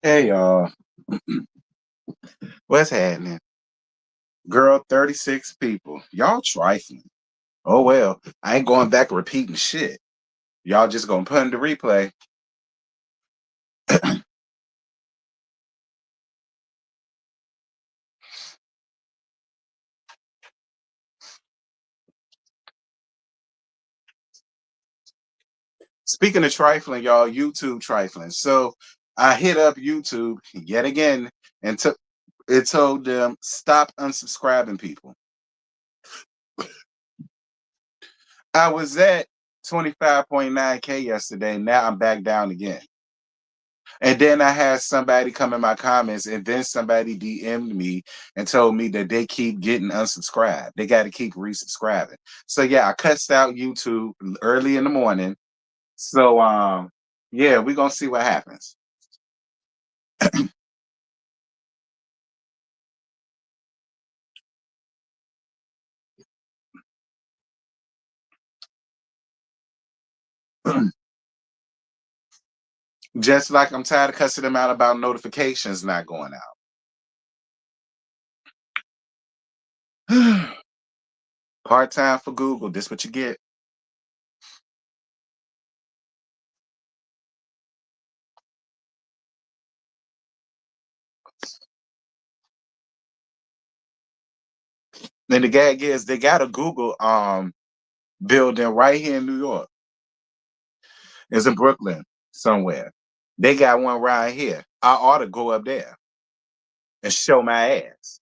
Hey y'all, what's happening? Girl, 36 people. Y'all trifling. Oh well, I ain't going back repeating shit. Y'all just gonna put in the replay. Speaking of trifling, y'all, YouTube trifling. So I hit up YouTube yet again and it told them stop unsubscribing people. I was at 25.9K yesterday. Now I'm back down again. And then I had somebody come in my comments, and then somebody DM'd me and told me that they keep getting unsubscribed. They got to keep resubscribing. So yeah, I cussed out YouTube early in the morning. So yeah, we're gonna see what happens. Just like I'm tired of cussing them out about notifications not going out. Part time for Google. This what you get. And the gag is they got a Google building right here in New York. It's in Brooklyn somewhere. They got one right here. I ought to go up there and show my ass.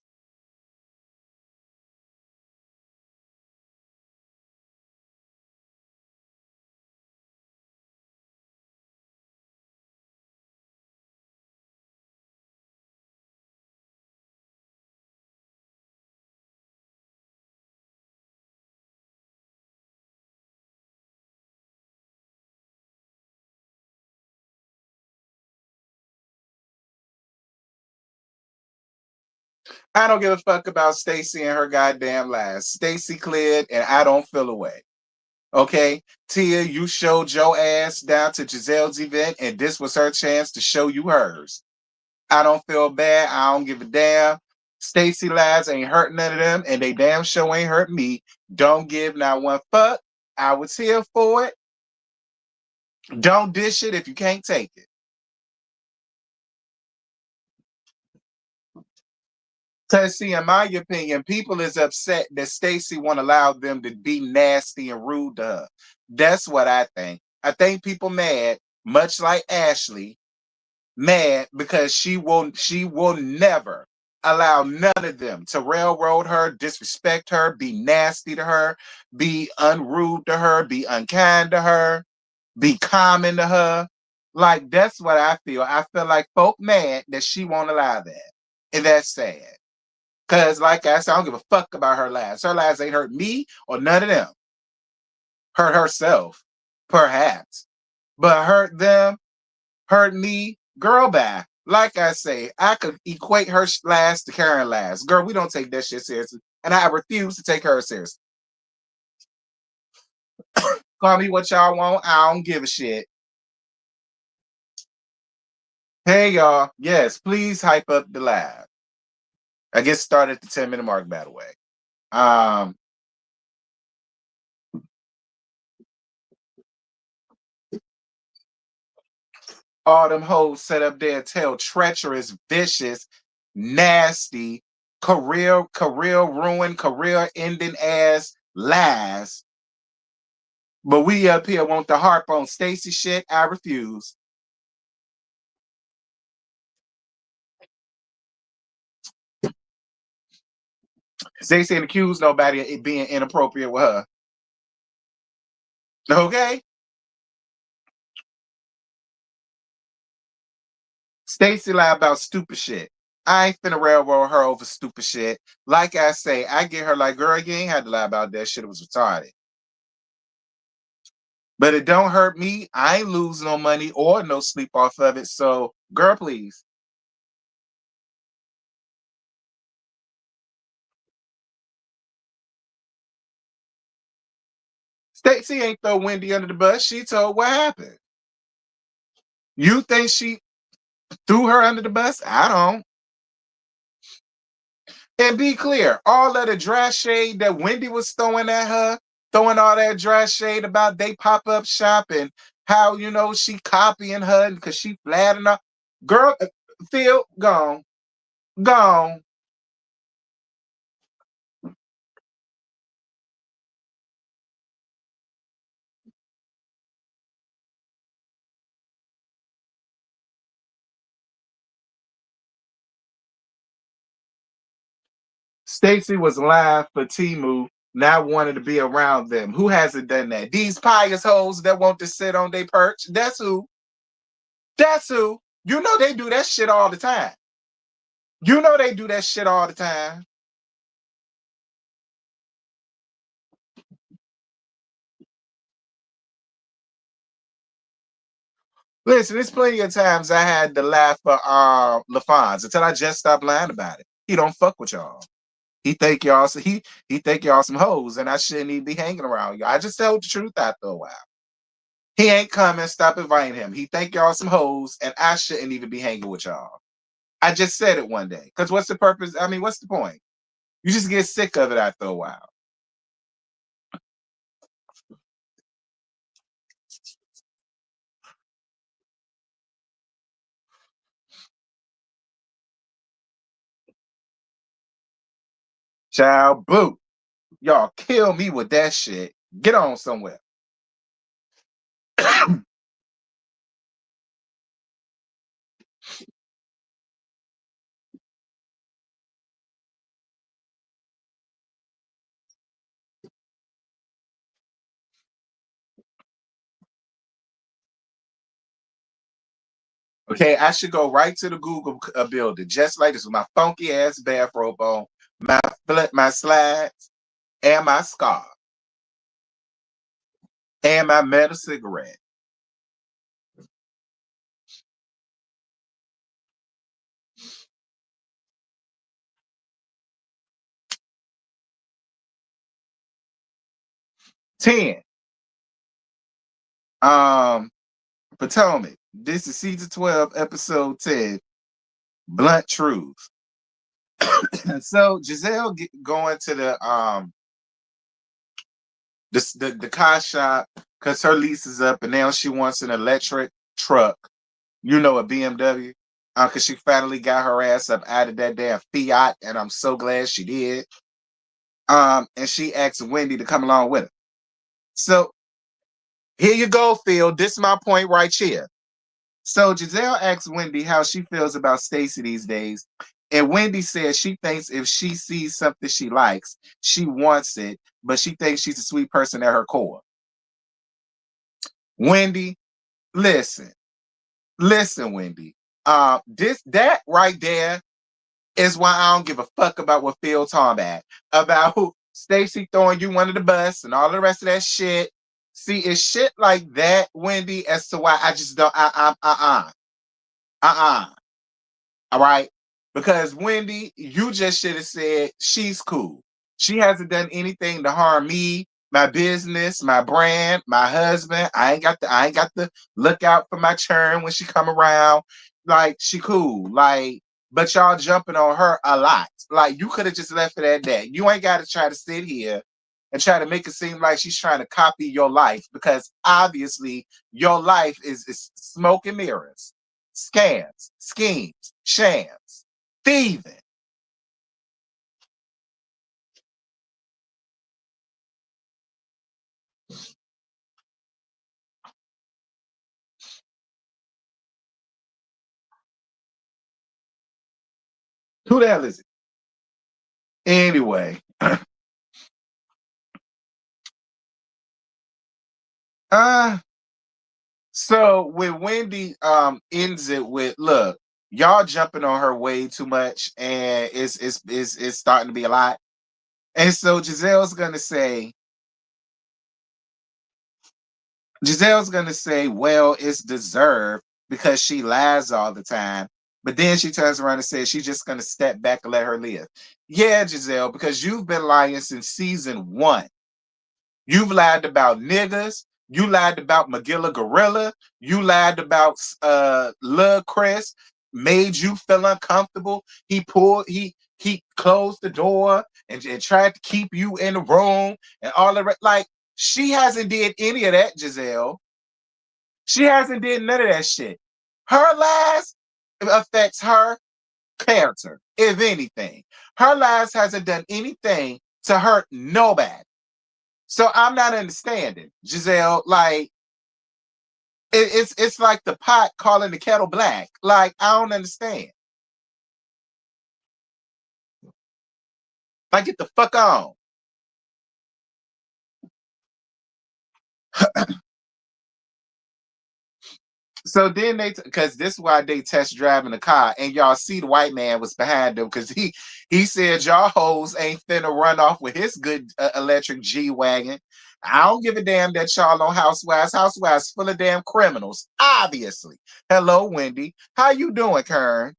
I don't give a fuck about Stacy and her goddamn lies. Stacy cleared and I don't feel away. Okay? Tia, you showed your ass down to Giselle's event and this was her chance to show you hers. I don't feel bad. I don't give a damn. Stacy lies ain't hurt none of them and they damn show ain't hurt me. Don't give not one fuck. I was here for it. Don't dish it if you can't take it. Cause see, in my opinion, people is upset that Stacy won't allow them to be nasty and rude to her. That's what I think. I think people mad, much like Ashley, mad because she will never allow none of them to railroad her, disrespect her, be nasty to her, be unrude to her, be unkind to her, be common to her. Like that's what I feel. I feel like folk mad that she won't allow that. And that's sad. Cause like I said, I don't give a fuck about her lies. Her lies ain't hurt me or none of them. Hurt herself, perhaps. But hurt them, hurt me, girl bye. Like I say, I could equate her lies to Karen lies. Girl, we don't take that shit seriously. And I refuse to take her seriously. Call me what y'all want. I don't give a shit. Hey y'all. Yes, please hype up the live. I get started at the 10-minute mark, by the way. Um, all them hoes set up there tell treacherous, vicious, nasty, career ruin, career ending ass lies. But we up here want to harp on Stacy shit. I refuse. Stacy ain't accused nobody of it being inappropriate with her. Okay? Stacy lie about stupid shit. I ain't finna railroad her over stupid shit. Like I say, I get her like, girl, you ain't had to lie about that shit. It was retarded. But it don't hurt me. I ain't losing no money or no sleep off of it. So, girl, please. Stacey ain't throw Wendy under the bus. She told what happened. You think she Threw her under the bus? I don't. And be clear, all of the dry shade that Wendy was throwing at her, throwing all that dry shade about they pop up shop and how she copying her because she flattening her. Girl, Phil, gone, gone. Stacy was live for Timu, not wanting to be around them. Who hasn't done that? These pious hoes that want to sit on their perch. That's who. That's who. You know they do that shit all the time. You know they do that shit all the time. Listen, there's plenty of times I had to laugh for LaFonz until I just stopped lying about it. He don't fuck with y'all. He think y'all he think y'all some hoes, and I shouldn't even be hanging around y'all. I just told the truth after a while. He ain't coming. Stop inviting him. He think y'all some hoes, and I shouldn't even be hanging with y'all. I just said it one day. Because what's the purpose? I mean, what's the point? You just get sick of it after a while. Child, boo. Y'all kill me with that shit. Get on somewhere. Okay, I should go right to the Google building, just like this, with my funky ass bathrobe on, my slides, and my scarf, and my metal cigarette. 10. Um, Potomac. This is season 12, episode 10, Blunt Truth. So Giselle going to the car shop because her lease is up, and now she wants an electric truck. A BMW. Because she finally got her ass up out of that damn Fiat, and I'm so glad she did. And she asked Wendy to come along with her. So here you go, Phil. This is my point right here. So Giselle asks Wendy how she feels about Stacy these days. And Wendy says she thinks if she sees something she likes, she wants it, but she thinks she's a sweet person at her core. Wendy, listen, listen, Wendy. That right there is why I don't give a fuck about what Phil talking about who Stacy throwing you under the bus and all the rest of that shit. See, it's shit like that, Wendy, as to why I just don't. Uh. All right. Because Wendy, you just should have said she's cool. She hasn't done anything to harm me, my business, my brand, my husband. I ain't got to look out for my churn when she come around. Like, she cool. Like, but y'all jumping on her a lot. Like, you could have just left it at that. You ain't got to try to sit here and try to make it seem like she's trying to copy your life, because obviously your life is smoke and mirrors, scams, schemes, shams, thieving. Who the hell is it? Anyway, uh, so when Wendy ends it with, look, y'all jumping on her way too much, and it's starting to be a lot. And so Giselle's gonna say, well, it's deserved because she lies all the time. But then she turns around and says she's just gonna step back and let her live. Yeah, Giselle, because you've been lying since season 1. You've lied about niggas. You lied about Magilla Gorilla. You lied about Lil Chris. made you feel uncomfortable. He closed the door and tried to keep you in the room and all of it. Like, she hasn't did any of that, Giselle. She hasn't did none of that shit. Her lies affects her character, if anything. Her lies hasn't done anything to hurt nobody. So I'm not understanding, Giselle. Like, it's like the pot calling the kettle black. Like, I don't understand. Like, get the fuck on. So then because this is why they test driving the car, and y'all see the white man was behind them because he said y'all hoes ain't finna run off with his good electric G wagon. I don't give a damn that y'all on Housewives. Housewives full of damn criminals, obviously. Hello, Wendy. How you doing, Kern?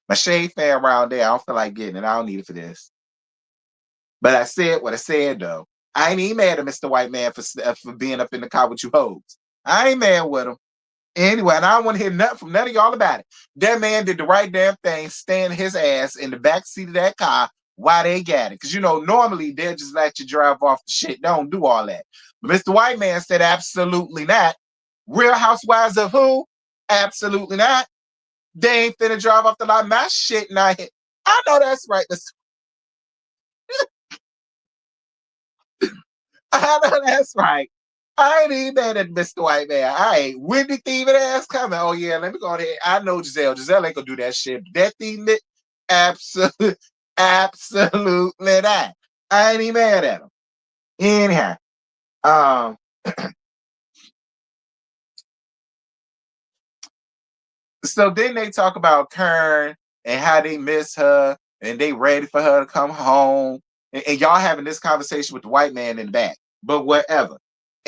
My shade fan around there. I don't feel like getting it. I don't need it for this. But I said what I said though. I ain't even mad at Mr. White Man for being up in the car with you hoes. I ain't mad with him. Anyway, and I don't want to hear nothing from none of y'all about it. That man did the right damn thing, stand his ass in the back seat of that car while they got it. Because, normally they'll just let you drive off the shit. Don't do all that. But Mr. White Man said, absolutely not. Real Housewives of who? Absolutely not. They ain't finna drive off the lot. My shit not hit. I know that's right. I know that's right. I ain't even mad at Mr. White Man. I ain't. Wendy thieving ass coming. Oh yeah, let me go ahead. I know Giselle. Giselle ain't gonna do that shit. That thieving, absolutely, absolutely not. I ain't even mad at him. Anyhow, um, so then they talk about Kern and how they miss her and they ready for her to come home. And y'all having this conversation with the white man in the back, but whatever.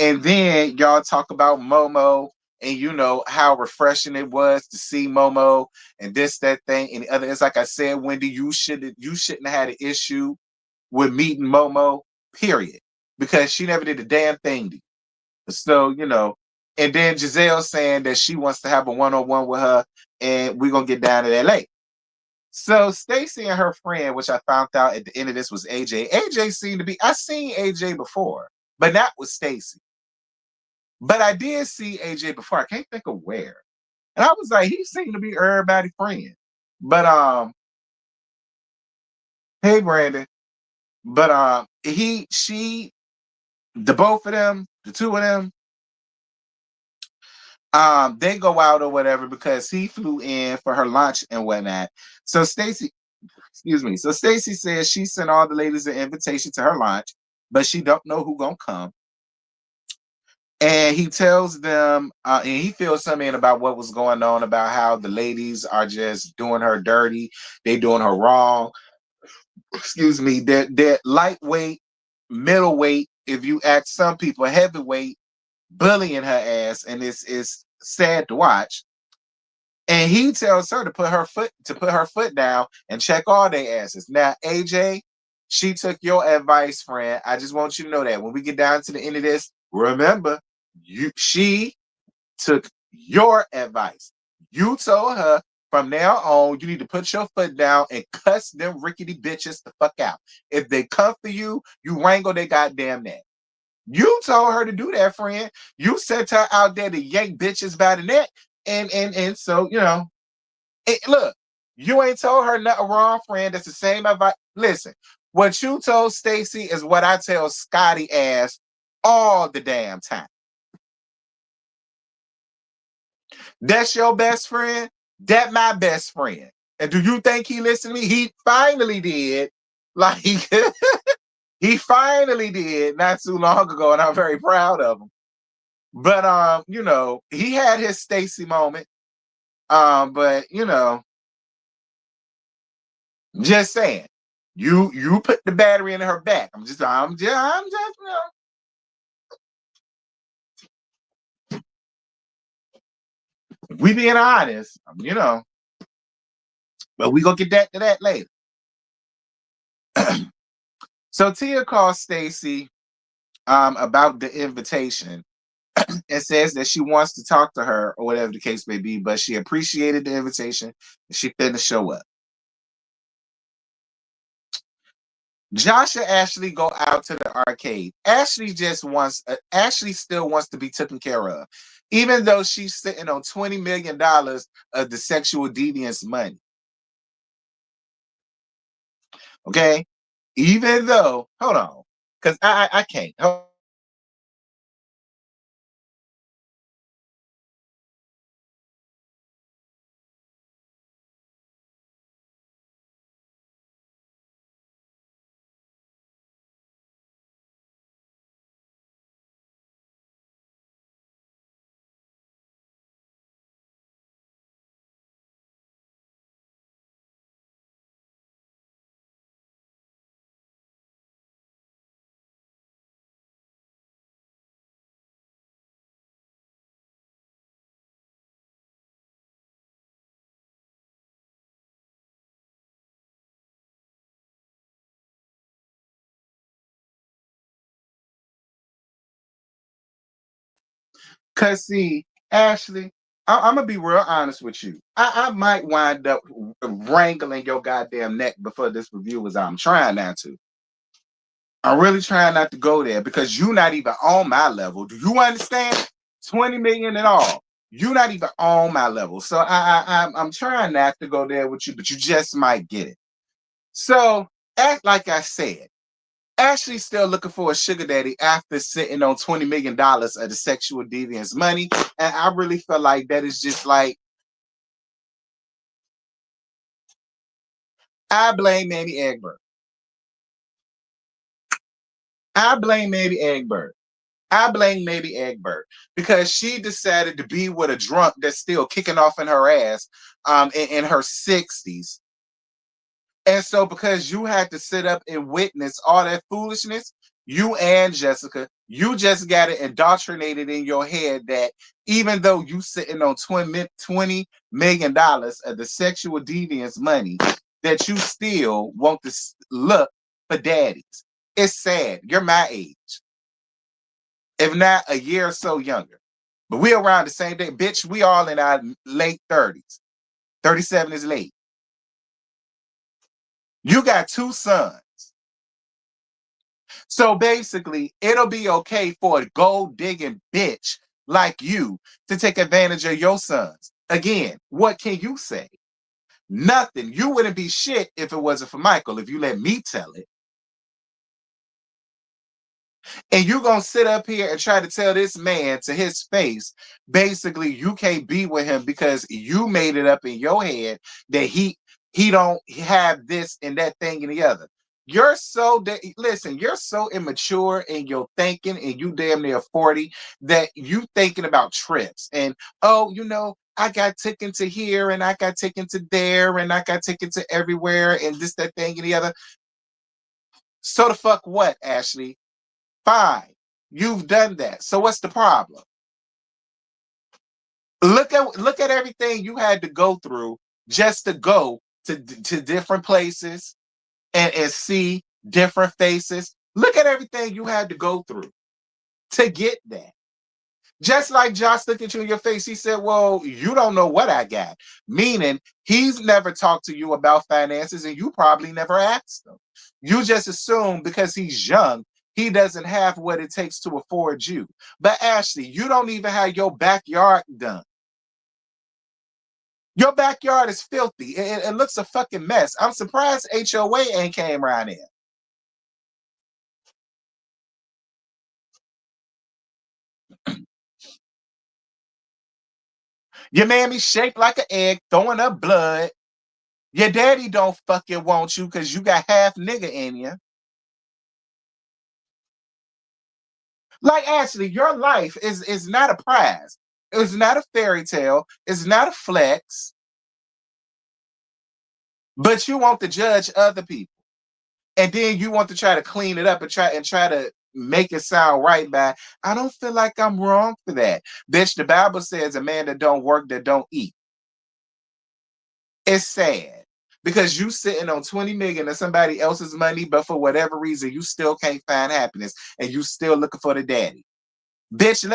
And then y'all talk about Momo and how refreshing it was to see Momo and this, that thing, and the other. It's like I said, Wendy, you shouldn't have had an issue with meeting Momo, period. Because she never did a damn thing to you. So, and then Giselle saying that she wants to have a one-on-one with her, and we're gonna get down to that later. So Stacy and her friend, which I found out at the end of this was AJ. AJ seemed to be, I seen AJ before, but not with Stacy. But I did see AJ before. I can't think of where. And I was like, he seemed to be everybody's friend. But hey Brandon. But the both of them, the two of them, they go out or whatever because he flew in for her lunch and whatnot. So Stacy, excuse me. So Stacy says she sent all the ladies an invitation to her lunch, but she don't know who gonna come. And he tells them, and he feels something about what was going on about how the ladies are just doing her dirty, they doing her wrong. Excuse me, they're lightweight, middleweight. If you ask some people, heavyweight, bullying her ass, and it's sad to watch. And he tells her to put her foot down and check all their asses. Now, AJ, she took your advice, friend. I just want you to know that when we get down to the end of this, remember, she took your advice. You told her from now on, you need to put your foot down and cuss them rickety bitches the fuck out. If they come for you, you wrangle their goddamn neck. You told her to do that, friend. You sent her out there to yank bitches by the neck. And so, look, you ain't told her nothing wrong, friend. That's the same advice. Listen, what you told Stacy is what I tell Scotty ass all the damn time. That's your best friend. That my best friend. And do you think he listened to me? He finally did. Like he finally did not too long ago, and I'm very proud of him. But he had his Stacy moment. But just saying. You put the battery in her back. We being honest, but we gonna get that to that later. So Tia calls Stacy about the invitation. and says that she wants to talk to her or whatever the case may be, but she appreciated the invitation and she finna show up. Josh and Ashley go out to the arcade. Ashley still wants to be taken care of, even though she's sitting on $20 million of the sexual deviance money. Okay, even though, hold on, because I can't. Cause see, Ashley, I'm gonna be real honest with you. I might wind up wrangling your goddamn neck before this review is out. I'm trying not to. I'm really trying not to go there because you're not even on my level. Do you understand? 20 million and all. You're not even on my level. So I'm trying not to go there with you, but you just might get it. So, act like I said, Ashley's still looking for a sugar daddy after sitting on $20 million of the sexual deviance money. And I really feel like that is just like, I blame Mamie Egbert. I blame Mamie Egbert. I blame maybe Egbert because she decided to be with a drunk that's still kicking off in her ass in her 60s. And so because you had to sit up and witness all that foolishness, you and Jessica, you just got it indoctrinated in your head that even though you sitting on $20 million of the sexual deviance money, that you still want to look for daddies. It's sad. You're my age, if not a year or so younger. But we around the same day. Bitch, we all in our late 30s. 37 is late. You got two sons. So basically, it'll be okay for a gold digging bitch like you to take advantage of your sons. Again, what can you say? Nothing. You wouldn't be shit if it wasn't for Michael, if you let me tell it. And you gonna sit up here and try to tell this man to his face, basically, you can't be with him because you made it up in your head that he don't have this and that thing and the other. You're so listen, you're so immature in your thinking, and you damn near 40 that you thinking about trips and oh, I got taken to here and I got taken to there and I got taken to everywhere and this, that thing and the other. So the fuck what, Ashley? Fine. You've done that. So what's the problem? Look at everything you had to go through just to go to different places and see different faces. Look at everything you had to go through to get that. Just like Josh looked at you in your face, he said, well, you don't know what I got. Meaning he's never talked to you about finances and you probably never asked him. You just assume because he's young, he doesn't have what it takes to afford you. But Ashley, you don't even have your backyard done. Your backyard is filthy. It looks a fucking mess. I'm surprised HOA ain't came around here. Your mammy shaped like an egg, throwing up blood. Your daddy don't fucking want you because you got half nigga in you. Like Ashley, your life is not a prize. It's not a fairy tale. It's not a flex. But you want to judge other people, and then you want to try to clean it up and try to make it sound right. By I don't feel like I'm wrong for that, bitch. The Bible says a man that don't work that don't eat. It's sad because you sitting on 20 million of somebody else's money, but for whatever reason, you still can't find happiness and you still looking for the daddy. Bitch,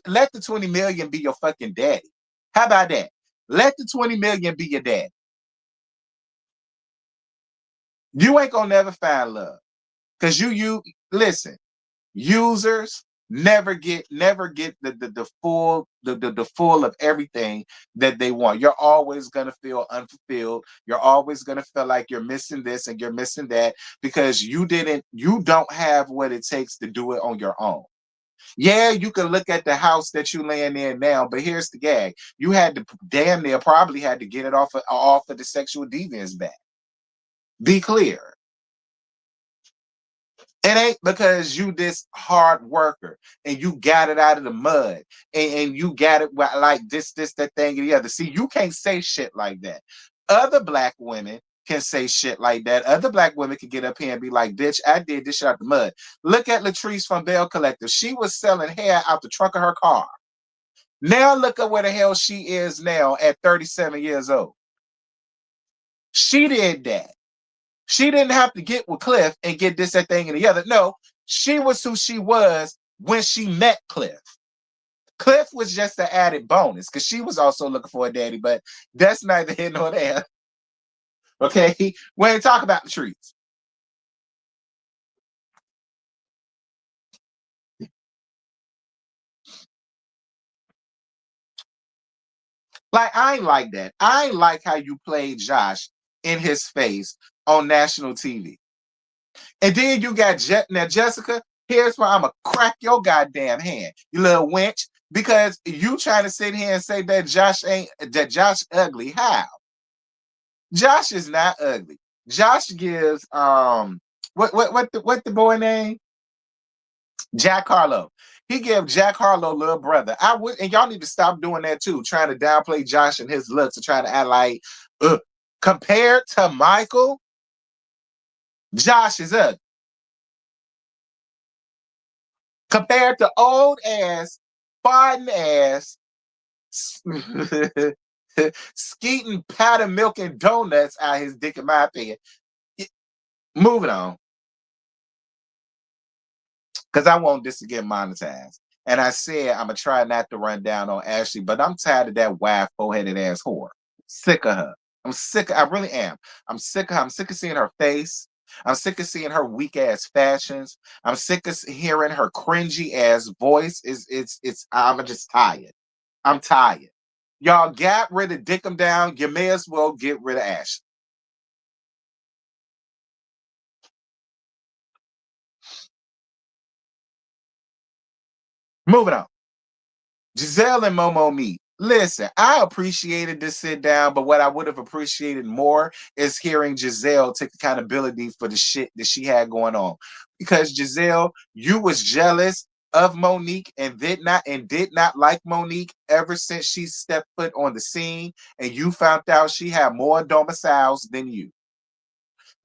let the 20 million be your fucking daddy. How about that? Let the 20 million be your daddy. You ain't gonna never find love. Cause you listen, users never get the full of everything that they want. You're always going to feel unfulfilled. You're always going to feel like you're missing this and you're missing that because you don't have what it takes to do it on your own. Yeah, you can look at the house that you laying in now, but here's the gag: you had to damn near probably had to get it off of the sexual deviance back. Be clear. It ain't because you this hard worker and you got it out of the mud and you got it like this, that thing, and the other. See, you can't say shit like that. Other black women can say shit like that. Other black women can get up here and be like, bitch, I did this shit out the mud. Look at Latrice from Bell Collective. She was selling hair out the trunk of her car. Now look at where the hell she is now at 37 years old. She did that. She didn't have to get with Cliff and get this, that thing, and the other. No, she was who she was when she met Cliff. Cliff was just an added bonus because she was also looking for a daddy, but that's neither here nor there. Okay, we ain't talking about the trees. Like, I ain't like that. I ain't like how you played Josh in his face on national TV. And then you got now, Jessica. Here's where I'm gonna crack your goddamn hand, you little wench, because you trying to sit here and say that Josh ugly. How? Josh is not ugly. Josh gives what the boy name? Jack Harlow. He gave Jack Harlow little brother. I would, and y'all need to stop doing that too, trying to downplay Josh and his looks and trying to act like compared to Michael, Josh is ugly. Compared to old ass, farting ass, skeeting powder milk and donuts out his dick, in my opinion. Moving on, because I want this to get monetized. And I said I'm gonna try not to run down on Ashley, but I'm tired of that wide four-headed ass whore. Sick of her. I'm sick. I really am. I'm sick of her. I'm sick of seeing her face. I'm sick of seeing her weak ass fashions. I'm sick of hearing her cringy ass voice. It's I'm just tired. I'm tired. Y'all got rid of Dick 'em Down. You may as well get rid of Ashley. Moving on. Giselle and Momo meet. Listen, I appreciated this sit down, but what I would have appreciated more is hearing Giselle take accountability for the shit that she had going on. Because Giselle, you was jealous of Monique and did not like Monique ever since she stepped foot on the scene, and you found out she had more domiciles than you.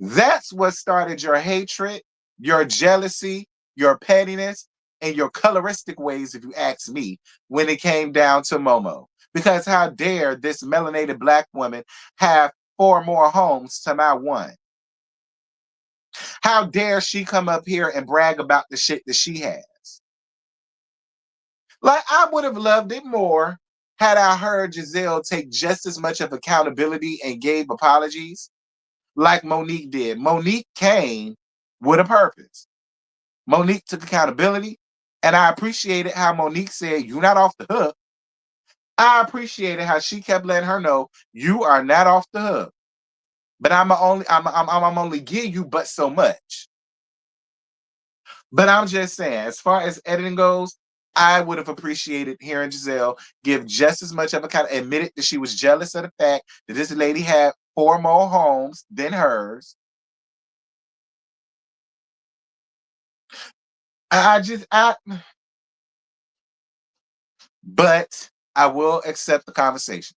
That's what started your hatred, your jealousy, your pettiness, and your coloristic ways, if you ask me, when it came down to Momo. Because how dare this melanated black woman have four more homes to my one? How dare she come up here and brag about the shit that she has? Like, I would have loved it more had I heard Giselle take just as much of accountability and gave apologies like Monique did. Monique came with a purpose. Monique took accountability, and I appreciated how Monique said, "You're not off the hook." I appreciated how she kept letting her know, "You are not off the hook." But I'm only give you but so much. But I'm just saying, as far as editing goes, I would have appreciated hearing Giselle give just as much of a kind of admitted that she was jealous of the fact that this lady had four more homes than hers. I just I but I will accept the conversation.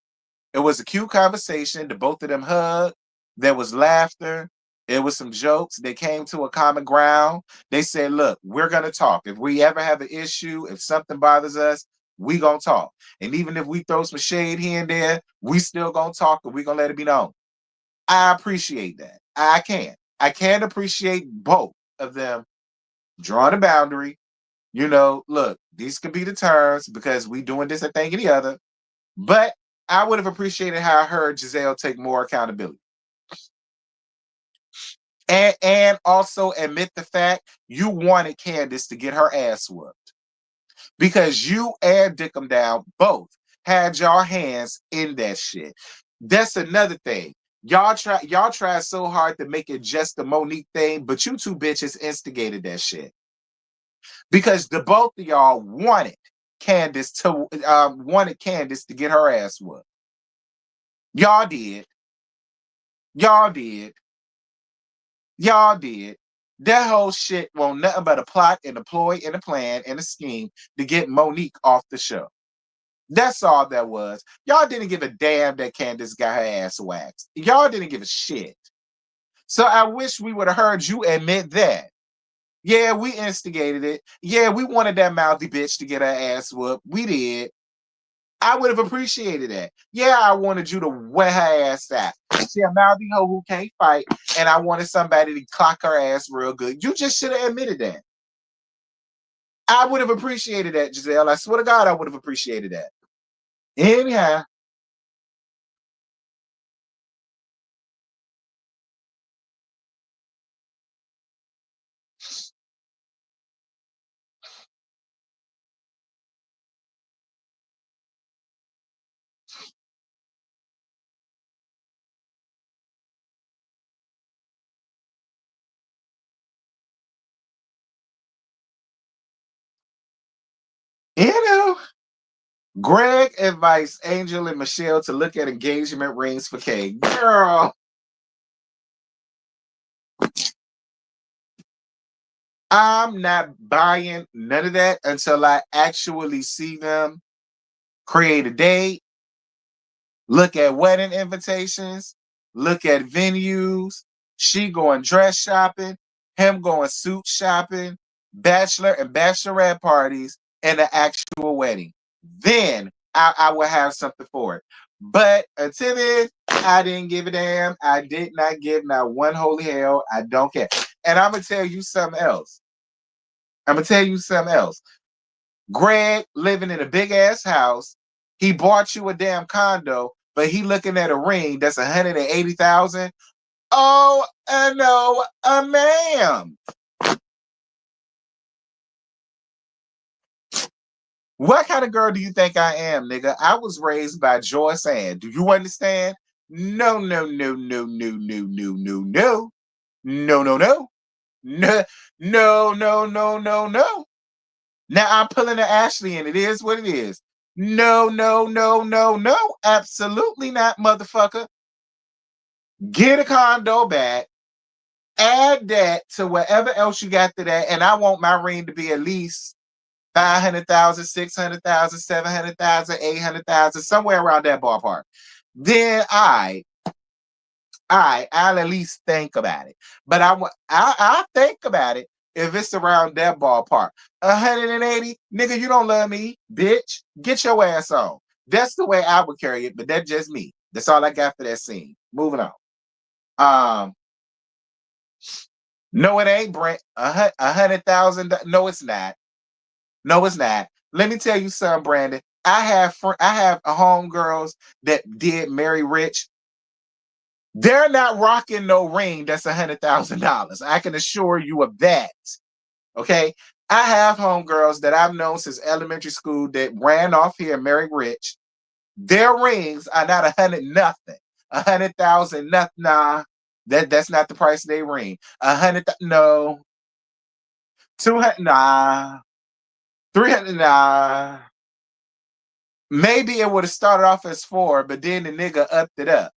It was a cute conversation. The both of them hugged. There was laughter. It was some jokes. They came to a common ground. They said, look, we're going to talk. If we ever have an issue, if something bothers us, we going to talk. And even if we throw some shade here and there, we still going to talk and we going to let it be known. I appreciate that. I can. I can appreciate both of them drawing a boundary Look, these could be the terms because we doing this, a thing, and the other. But I would have appreciated how I heard Giselle take more accountability. And also admit the fact you wanted Candace to get her ass whooped. Because you and Dickum Down both had your hands in that shit. That's another thing. Y'all try so hard to make it just the Monique thing, but you two bitches instigated that shit. Because the both of y'all wanted Candace to get her ass whooped. Y'all did. Y'all did. Y'all did. That whole shit won't nothing but a plot and a ploy and a plan and a scheme to get Monique off the show. That's all that was. Y'all didn't give a damn that Candace got her ass waxed. Y'all didn't give a shit. So I wish we would have heard you admit that. Yeah, we instigated it. Yeah, we wanted that mouthy bitch to get her ass whooped. We did. I would have appreciated that. Yeah, I wanted you to wear her ass out. She a mouthy hoe who can't fight, and I wanted somebody to clock her ass real good. You just should have admitted that. I would have appreciated that, Giselle. I swear to God, I would have appreciated that. Anyhow, you know, Greg advised Angel and Michelle to look at engagement rings for Kay. Girl, I'm not buying none of that until I actually see them create a date, look at wedding invitations, look at venues, she going dress shopping, him going suit shopping, bachelor and bachelorette parties, and the actual wedding. Then I will have something for it. But until then, I didn't give a damn. I did not give not one holy hell. I don't care. And I'm gonna tell you something else. I'm gonna tell you something else. Greg living in a big ass house. He bought you a damn condo, but he looking at a ring that's 180,000. Oh, no, ma'am. What kind of girl do you think I am, nigga? I was raised by Joyce Ann. Do you understand? No, no, no, no, no, no, no, no, no, no, no, no, no, no, no, no, no, no. Now I'm pulling the Ashley, and it is what it is. No, no, no, no, no. Absolutely not, motherfucker. Get a condo back. Add that to whatever else you got to that, and I want my ring to be at least 500,000, 600,000, 700,000, 800,000, somewhere around that ballpark. Then I'll at least think about it. But I'll think about it if it's around that ballpark. 180, nigga, you don't love me, bitch. Get your ass on. That's the way I would carry it, but that's just me. That's all I got for that scene. Moving on. Um, no, it ain't Brent. 100,000. No, it's not. No, it's not. Let me tell you something, Brandon. I have homegirls that did marry rich. They're not rocking no ring that's $100,000. I can assure you of that. Okay. I have homegirls that I've known since elementary school that ran off here and married rich. Their rings are not 100 nothing. 100,000 nothing. Nah. That's not the price of their ring. 100 no. 200 nah. 300 nah. Maybe it would have started off as 4, but then the nigga upped it up.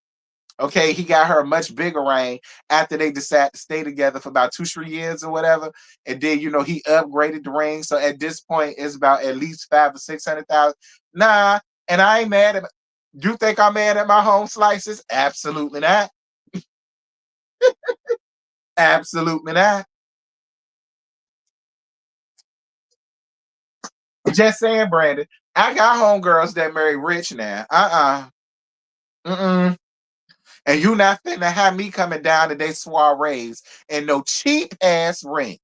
Okay, he got her a much bigger ring after they decided to stay together for about 2, 3 years or whatever. And then he upgraded the ring. So at this point, it's about at least 500,000 or 600,000. Nah, and I ain't mad at. You think I'm mad at my home slices? Absolutely not. Absolutely not. Just saying, Brandon. I got homegirls that marry rich now. Mm-mm. And you not finna have me coming down to their soirees and no cheap ass ring.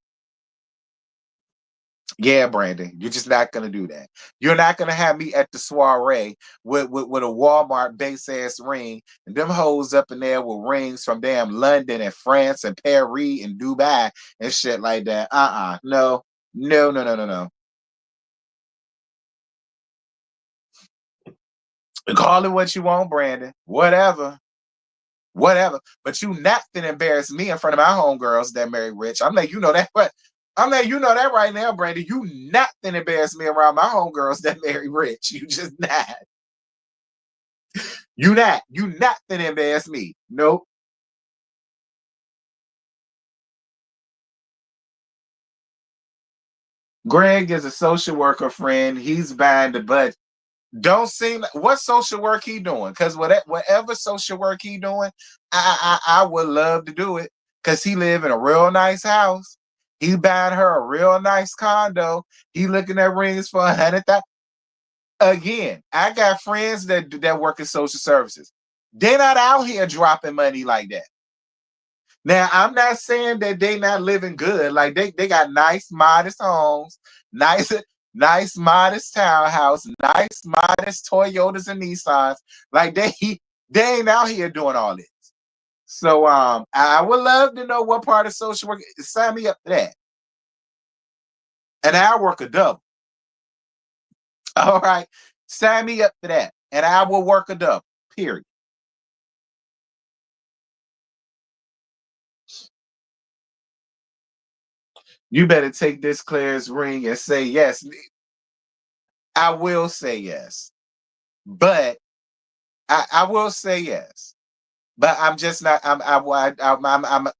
Yeah, Brandon, you're just not gonna do that. You're not gonna have me at the soiree with a Walmart base ass ring and them hoes up in there with rings from damn London and France and Paris and Dubai and shit like that. No, no, no, no, no, no. Call it what you want, Brandon. Whatever. Whatever. But you not finna embarrass me in front of my homegirls that marry rich. I'm letting you know that. I'm letting you know that right now, Brandon. You not finna embarrass me around my homegirls that marry rich. You just not. You not. You not finna embarrass me. Nope. Greg is a social worker friend. He's buying the budget. Don't seem what social work he doing? Because whatever social work he doing, I would love to do it. Because he live in a real nice house. He buying her a real nice condo. He looking at rings for 100,000. Again, I got friends that work in social services. They're not out here dropping money like that. Now, I'm not saying that they not living good. Like they got nice, modest homes, nice, nice, modest townhouse, nice, modest Toyotas and Nissans. Like they ain't out here doing all this. So I would love to know what part of social work. Sign me up for that. And I work a double. All right. Sign me up for that. And I will work a double. Period. You better take this Claire's ring and say yes. I will say yes. But I will say yes, but I'm just not. I'm gonna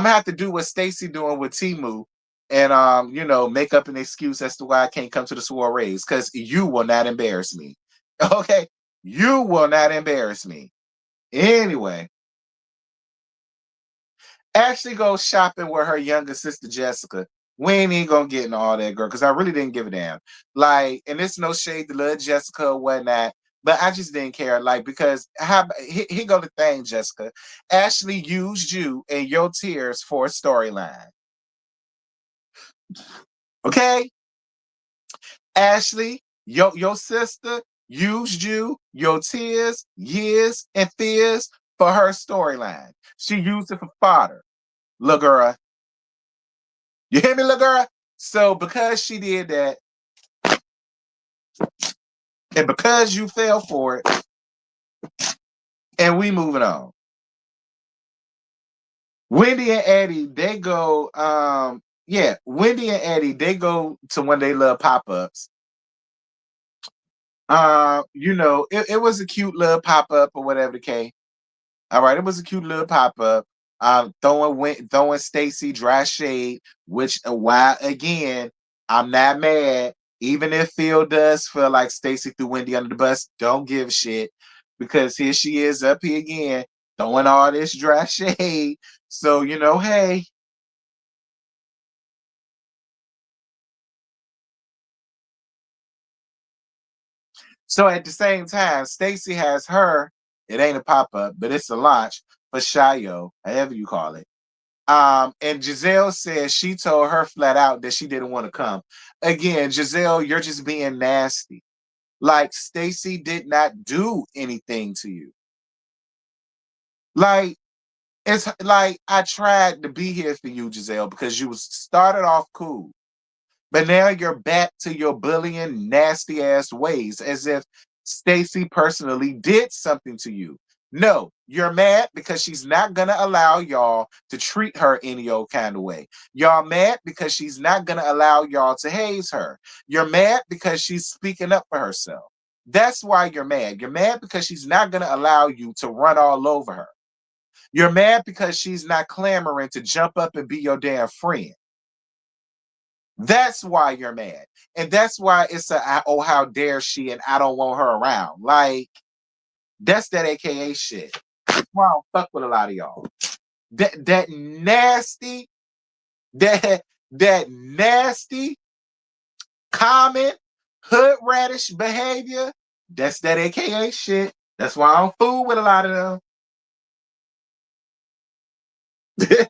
have to do what Stacy doing with Timu, and make up an excuse as to why I can't come to the soirees because you will not embarrass me. Okay, you will not embarrass me. Anyway, Ashley goes shopping with her younger sister Jessica. We ain't even gonna get into all that, girl, because I really didn't give a damn. Like, and it's no shade to love Jessica or whatnot, but I just didn't care. Like, because here go the thing, Jessica. Ashley used you and your tears for a storyline. Okay? Ashley, your sister used you, your tears, years, and fears for her storyline. She used it for fodder. Look, girl, you hear me, little girl? So because she did that, and because you fell for it, and we moving on. Wendy and Eddie, they go, Wendy and Eddie, they go to one of they love pop-ups. It was a cute little pop-up or whatever the case. All right, it was a cute little pop-up. Throwing Stacy dry shade, which why again, I'm not mad. Even if Phil does feel like Stacy threw Wendy under the bus, don't give a shit. Because here she is up here again, throwing all this dry shade. So, hey. So at the same time, Stacy has her, it ain't a pop-up, but it's a launch for Shayo, however you call it. And Giselle says she told her flat out that she didn't want to come. Again, Giselle, you're just being nasty. Like Stacy did not do anything to you. Like it's like I tried to be here for you, Giselle, because you was started off cool. But now you're back to your bullying, nasty ass ways, as if Stacy personally did something to you. No, you're mad because she's not gonna allow y'all to treat her any old kind of way. Y'all mad because she's not gonna allow y'all to haze her. You're mad because she's speaking up for herself. That's why you're mad. You're mad because she's not gonna allow you to run all over her. You're mad because she's not clamoring to jump up and be your damn friend. That's why you're mad. And that's why it's oh, how dare she, and I don't want her around. Like, that's that AKA shit. That's why I don't fuck with a lot of y'all. That nasty, that nasty, common, hood radish behavior, that's that AKA shit. That's why I don't fool with a lot of them.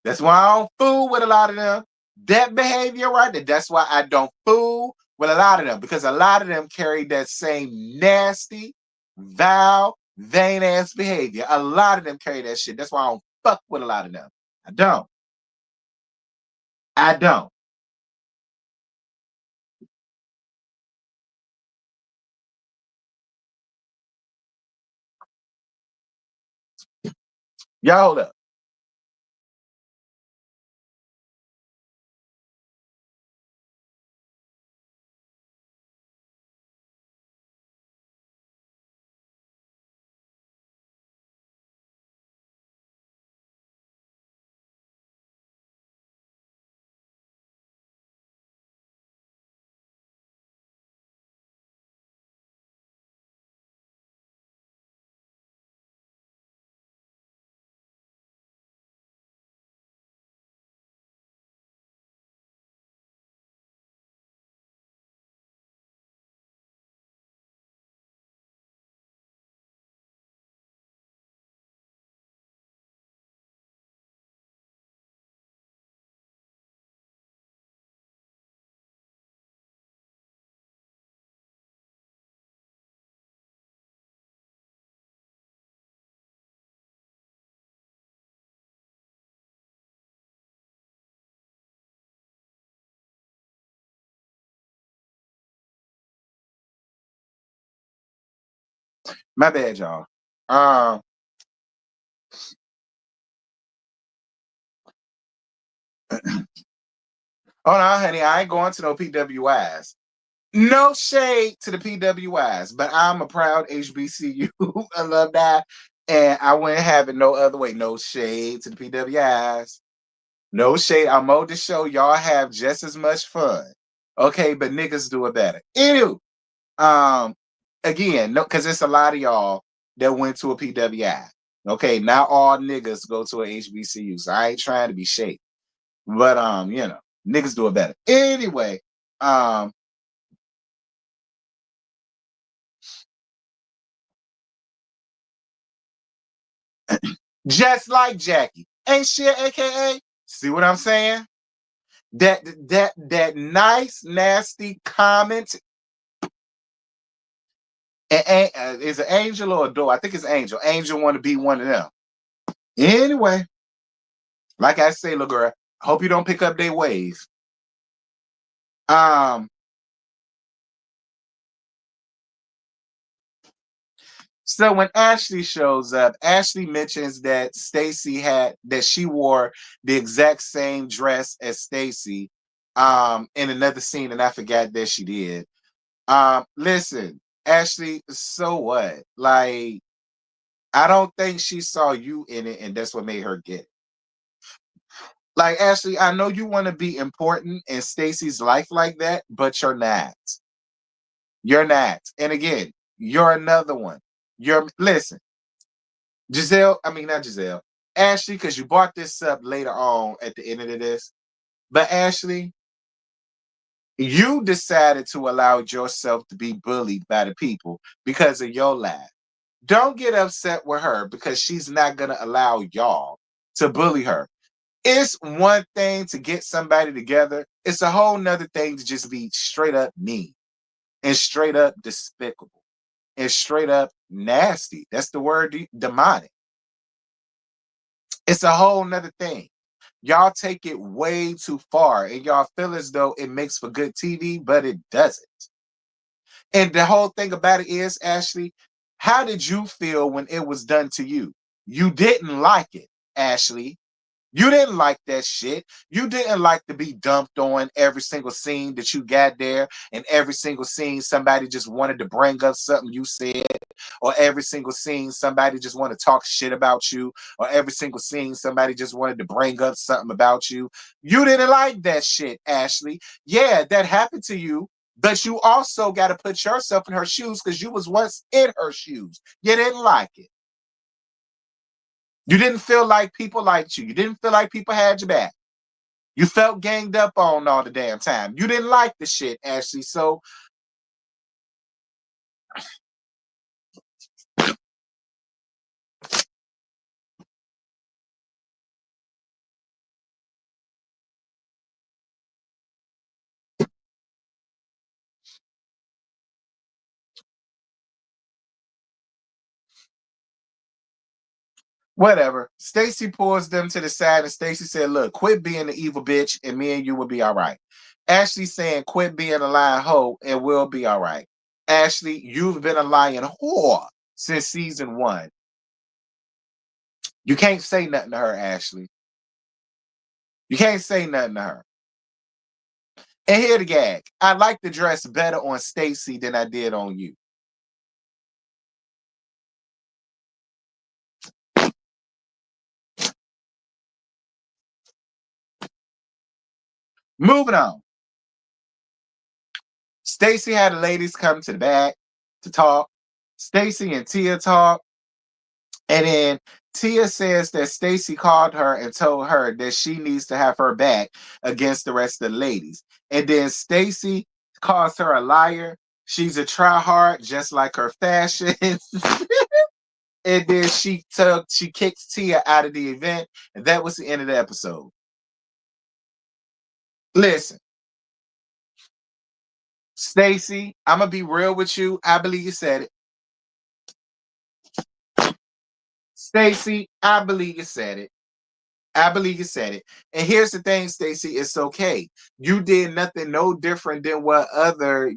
That's why I don't fool with a lot of them. That behavior right there. That's why I don't fool with a lot of them, because a lot of them carry that same nasty, vile, vain ass behavior. A lot of them carry that shit. That's why I don't fuck with a lot of them. I don't. I don't. Y'all hold up. My bad, y'all. Um, oh no, honey, I ain't going to no PWIs. No shade to the PWIs, but I'm a proud HBCU alumni, and I wouldn't have it no other way. No shade to the PWIs. No shade. I'm on the show. Y'all have just as much fun. Okay, but niggas do it better. Ew. Um, again, no, because it's a lot of y'all that went to a PWI. Okay, not all niggas go to a HBCU, so I ain't trying to be shady. But niggas do it better. Anyway, um, just like Jackie. Ain't shit, aka. See what I'm saying? That nice, nasty comment. Is it Angel or Adore? I think it's Angel. Angel want to be one of them. Anyway, like I say, little girl, hope you don't pick up their wave. Um, so when Ashley shows up, Ashley mentions that she wore the exact same dress as Stacy in another scene, and I forgot that she did. Listen, Ashley, so what? Like, I don't think she saw you in it, and that's what made her get it. Like, Ashley, I know you want to be important in Stacy's life like that, but you're not. You're not. And again, you're another one. Listen, Giselle, I mean not Giselle, Ashley, because you brought this up later on at the end of this. But Ashley, you decided to allow yourself to be bullied by the people because of your laugh. Don't get upset with her because she's not gonna allow y'all to bully her. It's one thing to get somebody together. It's a whole nother thing to just be straight up mean and straight up despicable and straight up nasty. That's the word, demonic. It's a whole nother thing. Y'all take it way too far and y'all feel as though it makes for good TV, but it doesn't. And the whole thing about it is, Ashley, how did you feel when it was done to you? You didn't like it, Ashley. You didn't like that shit. You didn't like to be dumped on every single scene that you got there, and every single scene somebody just wanted to bring up something you said, or every single scene somebody just wanted to talk shit about you, or every single scene somebody just wanted to bring up something about you. You didn't like that shit, Ashley. Yeah, that happened to you, but you also got to put yourself in her shoes because you was once in her shoes. You didn't like it. You didn't feel like people liked you. You didn't feel like people had your back. You felt ganged up on all the damn time. You didn't like the shit, Ashley. So Whatever. Stacy pulls them to the side and Stacy said, look, quit being the evil bitch and me and you will be all right. Ashley saying, quit being a lying hoe and we'll be all right. Ashley, you've been a lying whore since season 1. You can't say nothing to her, Ashley. You can't say nothing to her. And here the gag. I like the dress better on Stacy than I did on you. Moving on. Stacy had the ladies come to the back to talk. Stacy and Tia talk. And then Tia says that Stacy called her and told her that she needs to have her back against the rest of the ladies. And then Stacy calls her a liar. She's a tryhard, just like her fashion. And then she kicks Tia out of the event. And that was the end of the episode. Listen, Stacy, I'm gonna be real with you. I believe you said it. Stacy, I believe you said it. I believe you said it. And here's the thing, Stacy, it's okay. You did nothing no different than what other,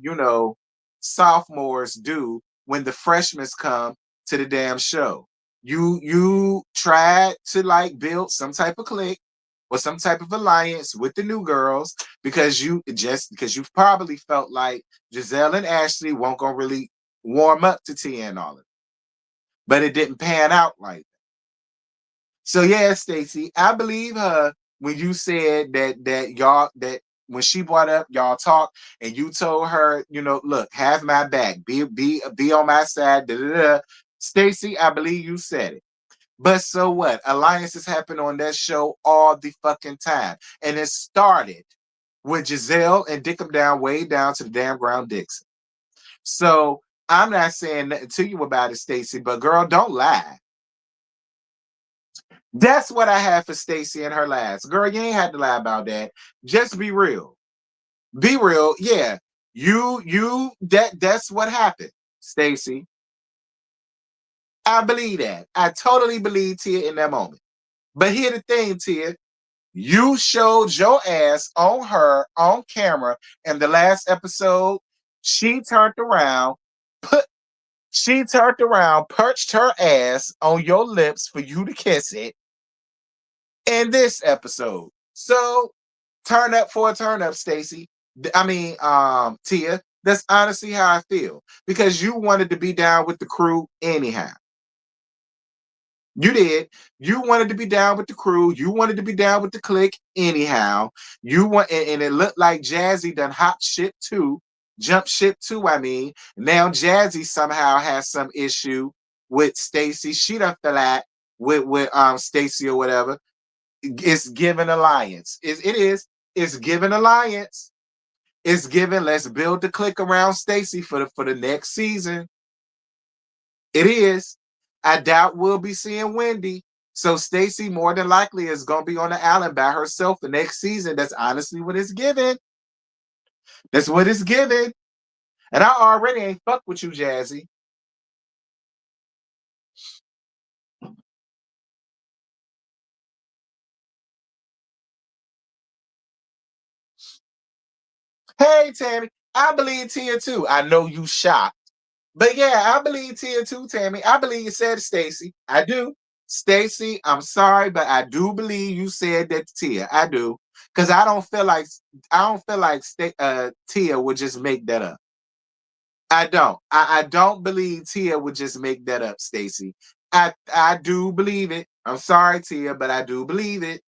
sophomores do when the freshmen come to the damn show. You tried to like build some type of clique or some type of alliance with the new girls because you probably felt like Giselle and Ashley won't gonna really warm up to Tia and all of it. But it didn't pan out like so yeah, Stacy, I believe her when you said that when she brought up y'all talk and you told her, look, have my back, be on my side. Da, da, da. Stacy, I believe you said it. But so what? Alliances happen on that show all the fucking time, and it started with Giselle and Dick 'em down way down to the damn ground Dixon. So I'm not saying nothing to you about it, Stacy, but girl, don't lie. That's what I have for Stacy and her last. Girl, you ain't had to lie about that. Just be real. Be real. Yeah. That's what happened, Stacy. I believe that. I totally believe Tia in that moment. But here the thing, Tia, you showed your ass on her on camera in the last episode. She turned around, perched her ass on your lips for you to kiss it in this episode. So turn up for a turn up, Stacy. Tia. That's honestly how I feel because you wanted to be down with the crew anyhow. You did. You wanted to be down with the crew. You wanted to be down with the clique anyhow. And it looked like Jazzy done hop ship too, jump ship too. I mean, now Jazzy somehow has some issue with Stacy. She done fell out with Stacy or whatever. It's given alliance. It is. It's given alliance. It's given. Let's build the clique around Stacy for the next season. It is. I doubt we'll be seeing Wendy. So Stacy more than likely is gonna be on the island by herself the next season. That's honestly what it's given. That's what it's given. And I already ain't fuck with you, Jazzy. Hey Tammy, I believe Tia too. I know you shocked. But yeah, I believe Tia too, Tammy. I believe you said Stacy. I do. Stacy, I'm sorry, but I do believe you said that to Tia. I do. Because I don't feel like Tia would just make that up. I don't. I don't believe Tia would just make that up, Stacy. I do believe it. I'm sorry, Tia, but I do believe it.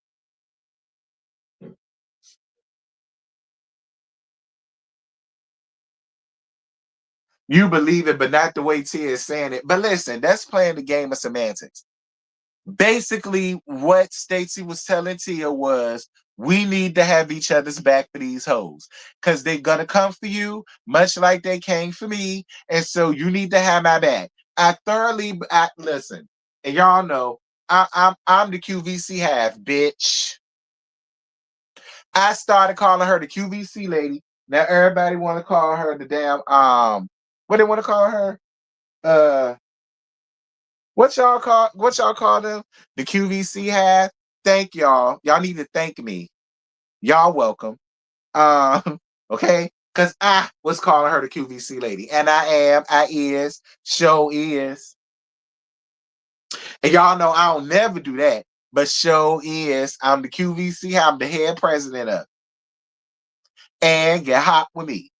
You believe it, but not the way Tia is saying it. But listen, that's playing the game of semantics. Basically, what Stacy was telling Tia was, we need to have each other's back for these hoes because they're gonna come for you, much like they came for me, and so you need to have my back. Listen, and y'all know I'm the QVC half, bitch. I started calling her the QVC lady. Now everybody want to call her the damn what they want to call her? What y'all call them? The QVC have. Thank y'all. Y'all need to thank me. Y'all welcome. Okay, because I was calling her the QVC lady, and show is, and y'all know I don't never do that, but show is, I'm the QVC, I'm the head president of, and get hot with me.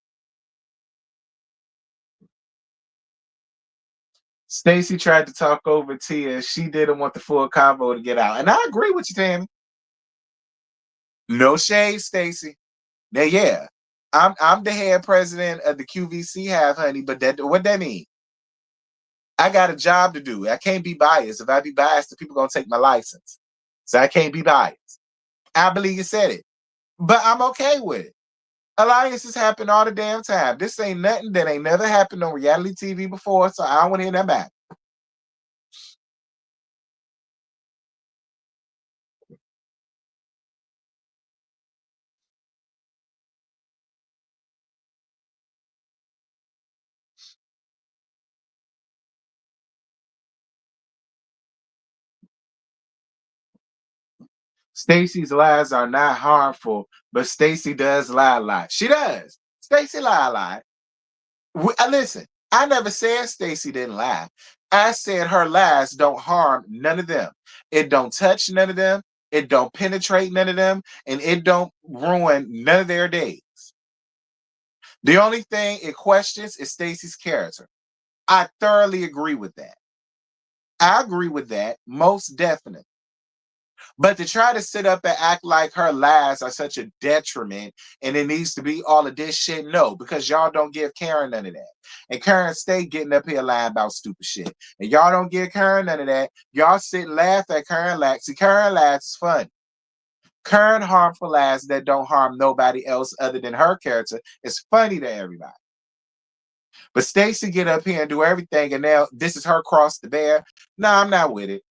Stacy tried to talk over Tia. She didn't want the full convo to get out, and I agree with you, Tammy. No shade, Stacy. Now, yeah, I'm the head president of the QVC have, honey, but that what that mean? I got a job to do. I can't be biased. If I be biased, the people gonna take my license. So I can't be biased. I believe you said it. But I'm okay with it. Alliances happen all the damn time. This ain't nothing that ain't never happened on reality TV before, so I don't want to hear that back. Stacy's lies are not harmful, but Stacy does lie a lot. She does. Stacy lie a lot. Listen, I never said Stacy didn't lie. I said her lies don't harm none of them. It don't touch none of them. It don't penetrate none of them, and it don't ruin none of their days. The only thing it questions is Stacy's character. I thoroughly agree with that. I agree with that, most definitely. But to try to sit up and act like her lies are such a detriment and it needs to be all of this shit, no, because y'all don't give Karen none of that. And Karen stay getting up here lying about stupid shit. And y'all don't give Karen none of that. Y'all sit and laugh at Karen lies. See, Karen lies is fun. Karen harmful lies that don't harm nobody else other than her character is funny to everybody. But Stacey get up here and do everything, and now this is her cross to bear. Nah, I'm not with it.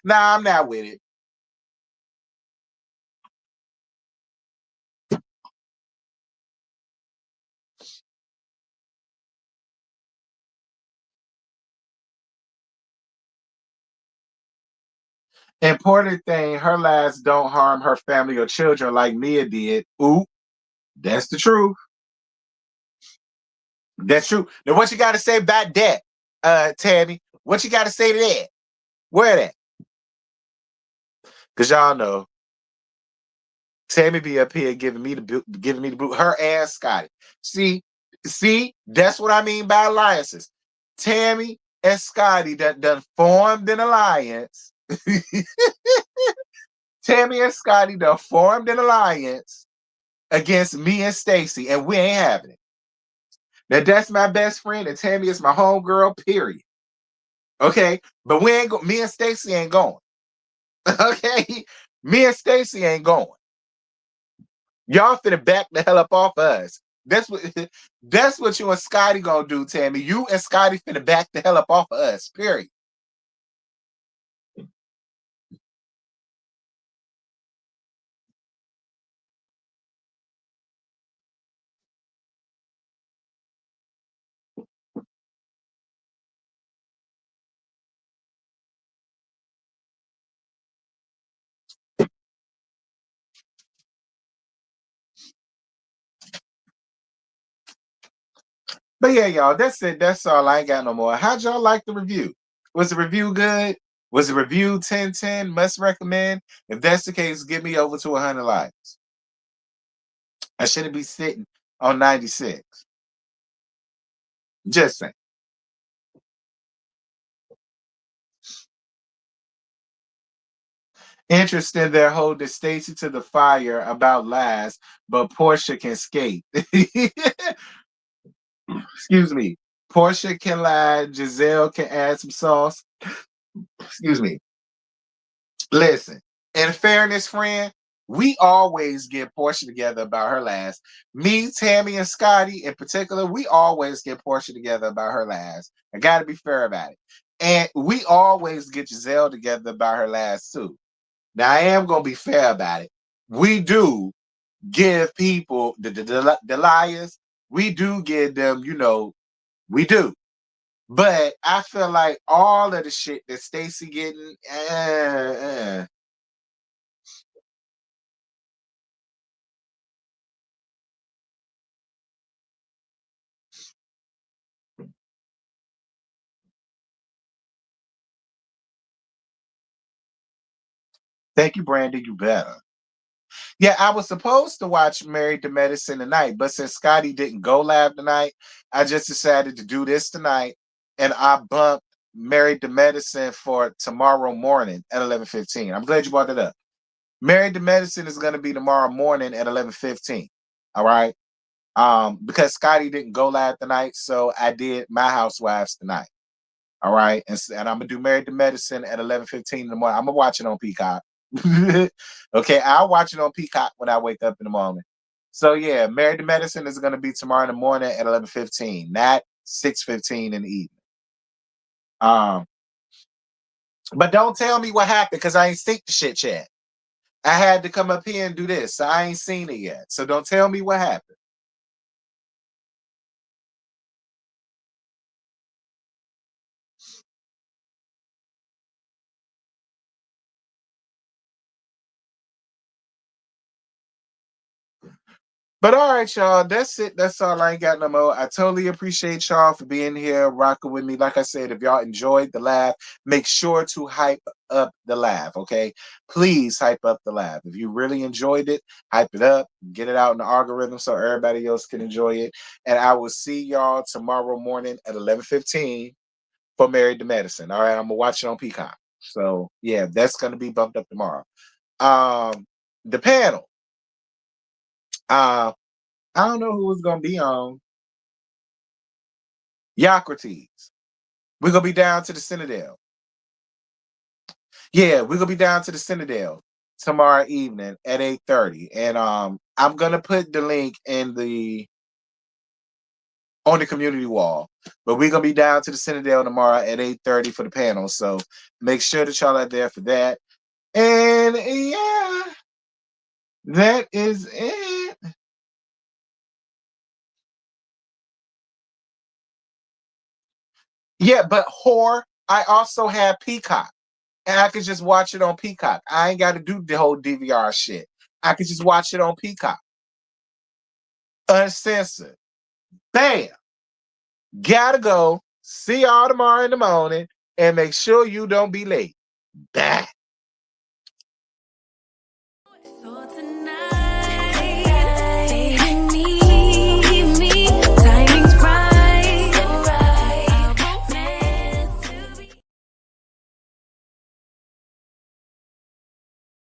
Nah, I'm not with it. Important thing, her lies don't harm her family or children like Mia did. Ooh, that's the truth. That's true. Now, what you got to say about that, Tammy? What you got to say to that? Where that? Because y'all know Tammy be up here giving me the boot. Her and Scotty. See, that's what I mean by alliances. Tammy and Scotty that done formed an alliance. Tammy and Scotty done formed an alliance against me and Stacy, and we ain't having it. Now that's my best friend, and Tammy is my homegirl. Period. Okay, but we ain't go. Me and Stacy ain't going. Okay, me and Stacy ain't going. Y'all finna back the hell up off of us. That's what that's what you and Scotty gonna do, Tammy. You and Scotty finna back the hell up off of us. Period. But yeah, y'all, that's it. That's all. I ain't got no more. How'd y'all like the review? Was the review good? Was the review 10/10? Must recommend? If that's the case, give me over to 100 likes. I shouldn't be sitting on 96. Just saying. Interesting they're holding Stacy to the fire about lies, but Portia can skate. Excuse me. Portia can lie, Giselle can add some sauce. Excuse me. Listen, in fairness, friend, we always get Portia together about her lies. Me, Tammy, and Scotty in particular, we always get Portia together about her lies. I gotta be fair about it. And we always get Giselle together about her lies too. Now I am gonna be fair about it. We do give people the liars. We do give them, we do. But I feel like all of the shit that Stacey getting, thank you, Brandy. You better. Yeah, I was supposed to watch Married to Medicine tonight, but since Scotty didn't go live tonight, I just decided to do this tonight, and I bumped Married to Medicine for tomorrow morning at 11:15. I'm glad you brought it up. Married to Medicine is going to be tomorrow morning at 11:15. All right. Because Scotty didn't go live tonight, so I did my Housewives tonight. All right, and I'm gonna do Married to Medicine at 11:15 in the morning. I'm gonna watch it on Peacock. Okay, I'll watch it on Peacock when I wake up in the morning. So yeah, Married to Medicine is gonna be tomorrow in the morning at 11:15, not 6:15 in the evening. Um, but don't tell me what happened because I ain't seen the shit yet. I had to come up here and do this, so I ain't seen it yet. So don't tell me what happened. But all right, y'all. That's it. That's all. I ain't got no more. I totally appreciate y'all for being here, rocking with me. Like I said, if y'all enjoyed the live, make sure to hype up the live. Okay, please hype up the live. If you really enjoyed it, hype it up, get it out in the algorithm so everybody else can enjoy it. And I will see y'all tomorrow morning at 11:15 for Married to Medicine. All right, I'm gonna watch it on Peacock. So yeah, that's gonna be bumped up tomorrow. The panel. Uh, I don't know who it's gonna be on. Yocrates. We're gonna be down to the Citadel. Yeah, we're gonna be down to the Citadel tomorrow evening at 8:30. And I'm gonna put the link in the on the community wall. But we're gonna be down to the Citadel tomorrow at 8:30 for the panel. So make sure that y'all are there for that. And yeah, that is it. Yeah, but whore, I also have Peacock. And I could just watch it on Peacock. I ain't got to do the whole DVR shit. I could just watch it on Peacock, uncensored. Bam! Gotta go. See y'all tomorrow in the morning, and make sure you don't be late. Bye.